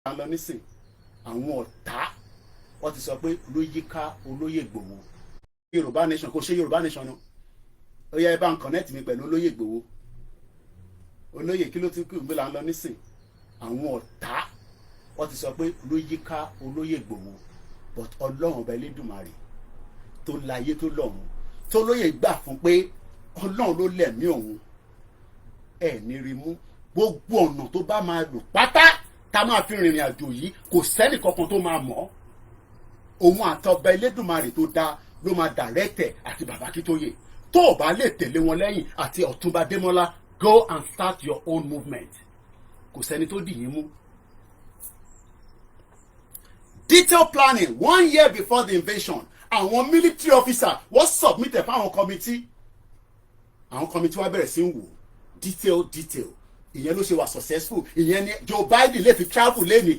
à ń lọ nísìn àwọn ọ̀tá wọ́n ti sọ pé ló yíká olóyè Ìgbòho Yorùbá nation kò ṣe Yorùbá nation náà ó yẹ ẹ bá ń connect mi pẹ̀lú olóyè Ìgbòho olóyè kí ló ti kú ìgbé là ń lọ nísìn àwọn ọ̀tá wọ́n ti sọ pé ló yíká olóyè Ìgbòho but ọlọ́run ọba Elédùmarè tó láyé tó lọ́run tó lóyè gbà fún pé ọlọ́run ló lẹ̀mí òun ẹ̀ ní rí mú gbogbo ọ̀nà tó bá máa lò pátá tá máa fi rìnrìn àjò yìí kò sẹ́nì kankan tó máa mọ̀ òun àtọba Elédùmarè tó dá ló máa dàrẹ́tẹ̀ àti bàbá Akíntóyè tó o bá lè tẹ̀lé wọn lẹ́yìn àti Ọ̀túnba Démọ́lá go and start your own movement kò sẹ́ni tó dì yín mú. Detail planning 1 year before the invasion àwọn military officer wọ́n submit ẹ̀ fáwọn committee àwọn committee wọ́n bẹ̀rẹ̀ sí ń wò detail ìyẹn ló ṣe wà successful ìyẹn ni Joe Biden lè fi travel lẹ́ni